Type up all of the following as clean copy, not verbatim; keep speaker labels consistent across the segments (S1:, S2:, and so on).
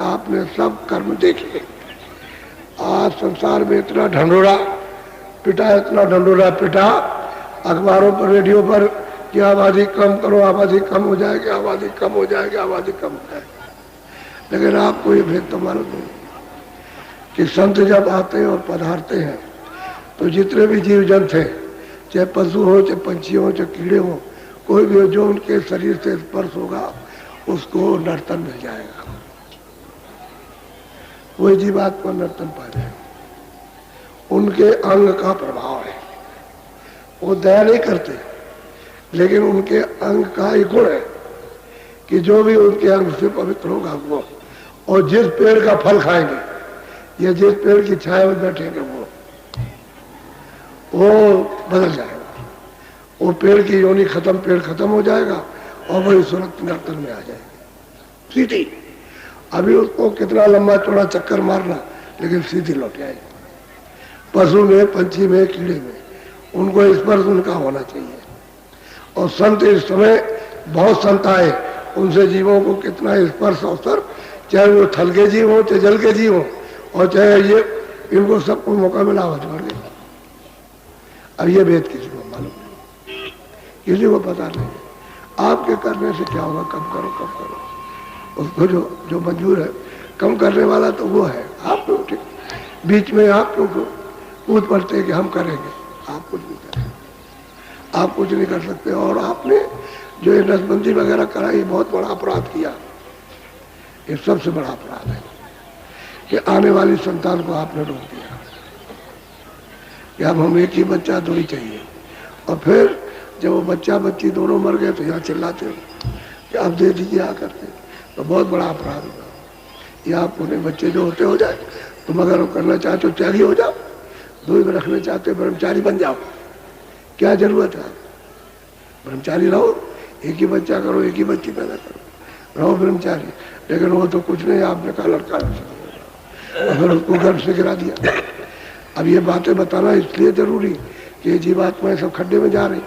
S1: आपने सब कर्म देखे। आज संसार में इतना ढंढोरा पिटा, इतना ढंढोरा पिटा अखबारों पर, रेडियो पर कि आबादी कम करो, आबादी कम हो जाएगी, आबादी कम हो जाएगी, आबादी कम हो जाएगी। लेकिन आपको ये भेद तो मालूम नहीं कि संत जब आते हैं और पधारते हैं तो जितने भी जीव जंतु हैं, चाहे पशु हो, चाहे पंछी हो, चाहे कीड़े हो, कोई भी हो, जो उनके शरीर से स्पर्श होगा उसको नर्तन मिल जाएगा। वही जीवात्मा नर्तन पा जाए। उनके अंग का प्रभाव है, वो दया नहीं करते, लेकिन उनके अंग का ही गुण है कि जो भी उनके अंग से पवित्र होगा वो, और जिस पेड़ का फल खाएंगे या जिस पेड़ की छाया में बैठेंगे वो बदल जाएगा। वो पेड़ की योनि खत्म, पेड़ खत्म हो जाएगा और वही सूरत नर्तन में आ जाएगी सीधी। अभी उसको कितना लंबा चौड़ा चक्कर मारना, लेकिन सीधी लौट आएगी। पशु में, पंछी में, कीड़े में उनको स्पर्श उनका होना चाहिए। और संत इस समय बहुत संत आए, उनसे जीवों को कितना स्पर्श अवसर, चाहे वो थल के जीव हो, चाहे जल के जीव हो, और चाहे ये, इनको सबको मौका मिला हो बढ़ गया। अब ये भेद किसी को मालूम नहीं, किसी को पता नहीं। आपके करने से क्या होगा, कम करो कम करो। उसको जो मंजूर है कम करने वाला तो वो है। आप लोग ठीक बीच में आप लोग कूद पड़ते हैं कि हम करेंगे, आप कुछ नहीं करेंगे, आप कुछ नहीं कर सकते। और आपने जो ये नसबंदी वगैरह करा, ये बहुत बड़ा अपराध किया। ये सबसे बड़ा अपराध है कि आने वाली संतान को आपने रोक दिया कि अब हम एक ही बच्चा दो ही चाहिए। और फिर जब वो बच्चा बच्ची दोनों मर गए तो यहाँ चिल्लाते हो कि आप दे दीजिए आकर के, तो बहुत बड़ा अपराध होगा। या आप उन्हें बच्चे जो होते हो जाए, तुम अगर वो करना चाहते हो त्यागी हो जाओ, दो में रखना चाहते हो ब्रह्मचारी बन जाओ, क्या जरूरत है। ब्रह्मचारी रहो, एक ही बच्चा करो, एक ही बच्ची पैदा करो, रहो ब्रह्मचारी। लेकिन वो तो कुछ नहीं, आपने कहा लड़का अगर उसको गर्भ से गिरा दिया। अब ये बातें बताना इसलिए जरूरी कि ये जीवात्माएं सब खड्डे में जा रही।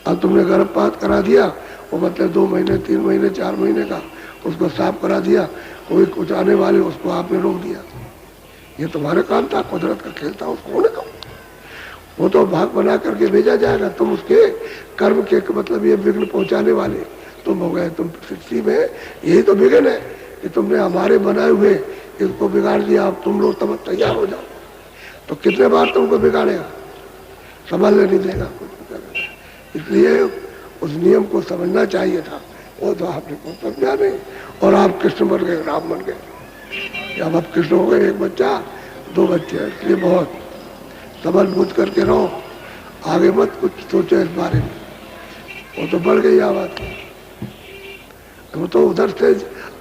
S1: अब तुमने गर्भपात करा दिया, वो मतलब 2 महीने, 3 महीने, 4 महीने का उसको साफ करा दिया, कोई कुछ आने वाले उसको आपने रोक दिया। ये तुम्हारे काम था, कुदरत का खेल था, उसको होने का। वो तो भाग बना करके भेजा जाएगा। तुम उसके कर्म के मतलब ये विघ्न पहुंचाने वाले तुम हो गए। तुम सृष्टि में यही तो विघ्न है कि तुमने हमारे बनाए हुए इसको बिगाड़ दिया। अब तुम लोग तब तैयार हो जाओ, तो कितने बार तुमको बिगाड़ेगा, संभालने नहीं देगा कुछ। इसलिए उस नियम को समझना चाहिए था, वो तो आपने को समझा नहीं। और आप कृष्ण बन गए, राम बन गए। जब आप कृष्ण हो गए, एक बच्चा 2 बच्चे, इसलिए बहुत संभल बूझ करके रहो, आगे मत कुछ सोचो इस बारे में। वो तो बढ़ गई आवाज, वो तो उधर से।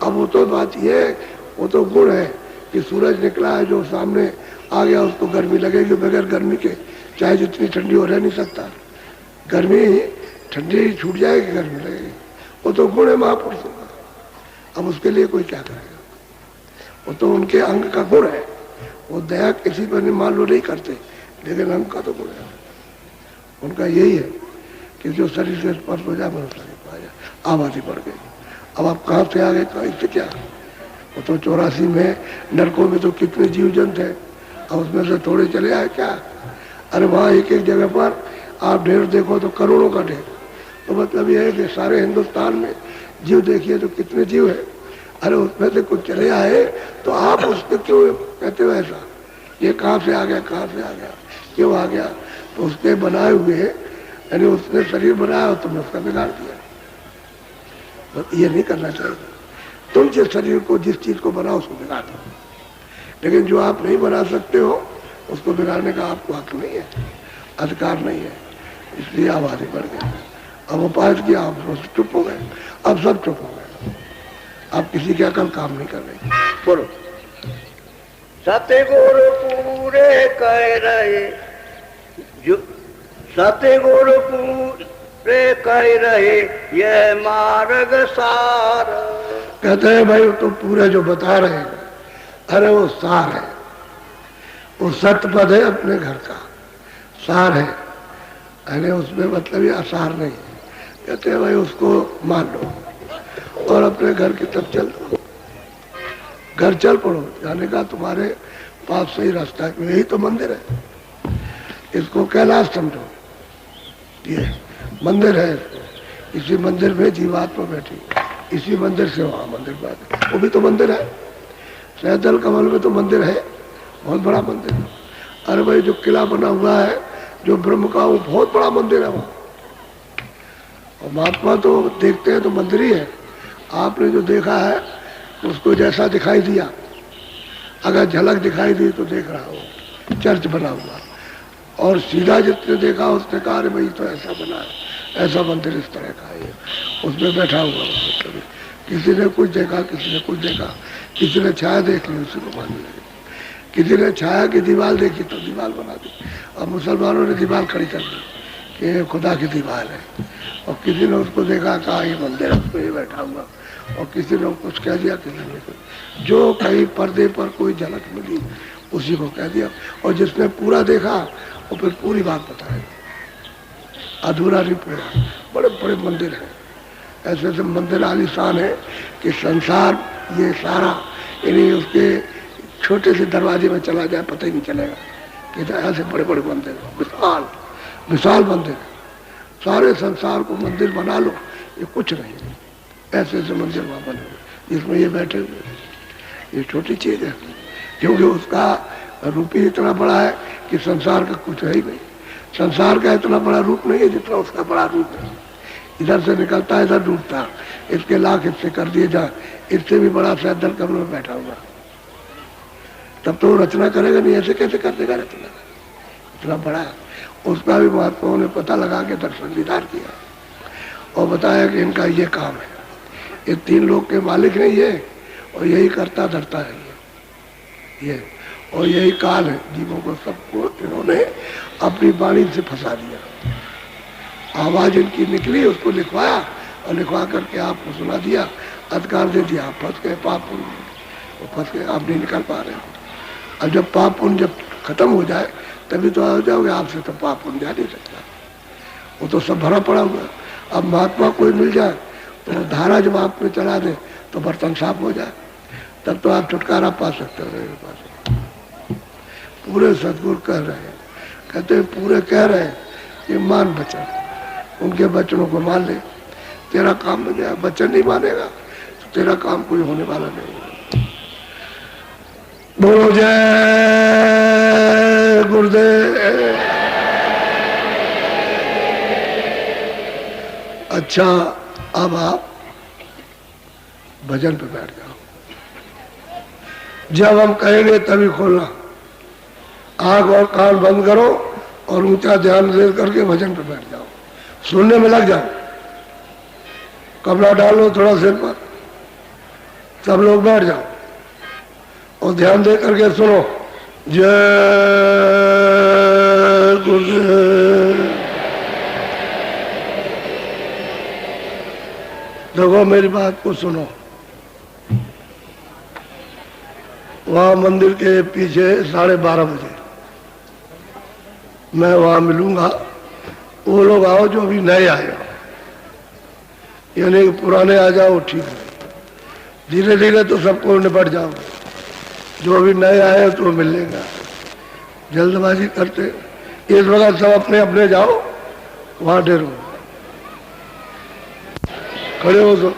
S1: अब वो तो बात ये है, वो तो गुण है कि सूरज निकला है, जो सामने आ गया उसको गर्मी लगेगी। बगैर गर्मी के चाहे जितनी ठंडी हो रह नहीं सकता, गर्मी ठंडी छूट जाएगी, गर्मी लगेगी। वो तो गुण है महापुरुषों का। अब उसके लिए कोई क्या करेगा, वो तो उनके अंग का गुण है। वो दया किसी पर मान लो नहीं करते, लेकिन अंग का तो गुण है उनका। यही है कि जो शरीर से स्पर्श हो जाए, मनुष्य शरीर आ जाए। आबादी बढ़ गई। अब आप कहाँ से आ गए, कहाँ इससे क्या। वो तो 84 में नरकों में तो कितने जीव जंतु है, अब उसमें से थोड़े चले आए क्या। अरे वहाँ एक एक जगह पर आप ढेर देखो तो करोड़ों का ढेर। तो मतलब ये है कि सारे हिंदुस्तान में जीव देखिए तो कितने जीव है। अरे उसमें से कुछ चले आए तो आप उसको क्यों कहते हो ऐसा, ये कहाँ से आ गया, कहाँ से आ गया, क्यों आ गया। तो उसके बनाए हुए, यानी उसने शरीर बनाया और तुमने उसका बिगाड़ दिया। तो ये नहीं करना चाहिए। तुम जिस शरीर को, जिस चीज को बनाओ उसको बिगाड़ दो, लेकिन जो आप नहीं बना सकते हो उसको बिगाड़ने का आपको हक नहीं है, अधिकार नहीं है। इसलिए आबादी बढ़ गई। अब उपाय किया, आप चुप हो गए। अब सब चुप हो गए, आप किसी के अकल काम नहीं कर रहे। बोलो।
S2: सतगुरु पूरे कह रहे, जो सतगुरु पूरे कह रहे, ये मार्ग सार।
S1: कहते हैं भाई तो पूरे जो बता रहे हैं, अरे वो सार है, वो सत्य पद है अपने घर का, सार है। अरे उसमें मतलब ये आसार नहीं है। कहते हैं भाई उसको मान लो और अपने घर की तरफ चल दो। घर चल पड़ो, जाने का तुम्हारे पास सही रास्ता है, यही तो मंदिर है। इसको कैलाश समझो, ये मंदिर है। इसी मंदिर में जीवात्मा बैठी, इसी मंदिर से वहां मंदिर बात, वो भी तो मंदिर है। सैदल कमल में तो मंदिर है, बहुत बड़ा मंदिर है। अरे भाई जो किला बना हुआ है जो ब्रह्म का, वो बहुत बड़ा मंदिर है वहां। और महात्मा तो देखते हैं तो मंदिर ही है। आपने जो देखा है उसको जैसा दिखाई दिया, अगर झलक दिखाई दी तो देख रहा हो चर्च बना हुआ, और सीधा जिसने देखा उसने कहा अरे भाई तो ऐसा बना है, ऐसा मंदिर इस तरह का है, उसमें बैठा हुआ। किसी ने कुछ देखा, किसी ने कुछ देखा, किसी ने छाया देख ली उसी को मानने लगे, किसी ने छाया की दीवार देखी तो दीवार बना दी। अब मुसलमानों ने दीवार खड़ी कर दी कि ये खुदा की दीवार है, और किसी ने उसको देखा कहा ये मंदिर है, उसको ये बैठा हुआ, और किसी ने कुछ कह दिया, किसी ने कुछ। जो कहीं पर्दे पर कोई झलक मिली उसी को कह दिया, और जिसने पूरा देखा वो फिर पूरी बात बताएगा, अधूरा नहीं पूरा। बड़े बड़े मंदिर हैं, ऐसे ऐसे मंदिर आलीशान है कि संसार ये सारा इन्हीं उसके छोटे से दरवाजे में चला जाए पता ही नहीं चलेगा कि ऐसे बड़े बड़े मंदिर, विशाल विशाल मंदिर। सारे संसार को मंदिर बना लो, ये कुछ नहीं, ऐसे ऐसे मंदिर वहां बने हुए जिसमें ये बैठे हुए। ये छोटी चीज है, क्योंकि उसका रूप ही इतना बड़ा है कि संसार का कुछ है ही नहीं। संसार का इतना बड़ा रूप नहीं है जितना उसका बड़ा रूप है। इधर से निकलता है, इधर डूबता, इसके लाख हिस्से कर दिए जाए, इससे भी बड़ा सैदल कमल में बैठा हुआ, तब तो रचना करेगा नहीं, ऐसे कैसे कर देगा रचना, इतना बड़ा है। उसका भी महात्माओं ने पता लगा के दर्शन दीदार किया और बताया कि इनका ये काम है, ये तीन लोग के मालिक है ये, और यही करता धरता है ये, और यही काल है। जीवों को सबको इन्होंने अपनी वाणी से फंसा दिया, आवाज इनकी निकली, उसको लिखवाया और लिखवा करके आपको सुना दिया, अधिकार दे दिया, आप फंस गए, पाप पुण्य फंस गए, आप नहीं निकल पा रहे। अब जब पाप पुण्य जब खत्म हो जाए तभी तो आ जाओगे, आपसे तो पाप पुण्य जा नहीं सकता, वो तो सब भरा पड़ा हुआ। अब महात्मा कोई मिल जाए तो धारा जब आप में चला दे तो बर्तन साफ हो जाए, तब तो आप छुटकारा पा सकते हो। मेरे पास पूरे सदगुरु कह रहे हैं, कहते हैं पूरे कह रहे हैं कि मान वचन, उनके वचनों को मान ले, तेरा काम बन जाए। वचन नहीं मानेगा तो तेरा काम कोई होने वाला नहीं। बोलो जय गुरुदेव। अच्छा, अब आप भजन पे बैठ जाओ। जब हम कहेंगे तभी खोलना, आंख और कान बंद करो और ऊंचा ध्यान दे करके भजन पे बैठ जाओ, सुनने में लग जाओ। कपड़ा डालो थोड़ा सिर पर, सब लोग बैठ जाओ और ध्यान दे करके सुनो। जय गुरुदेव। देखो मेरी बात को सुनो, वहां मंदिर के पीछे 12:30 बजे मैं वहां मिलूंगा। वो लोग आओ जो अभी नए आए हो, यानी पुराने आ जाओ ठीक है, धीरे धीरे तो सबको निपट जाओगे। जो अभी नए आए तो मिल लेगा, जल्दबाजी करते इस वक्त सब अपने अपने जाओ, वहां डेरो खड़े हो तो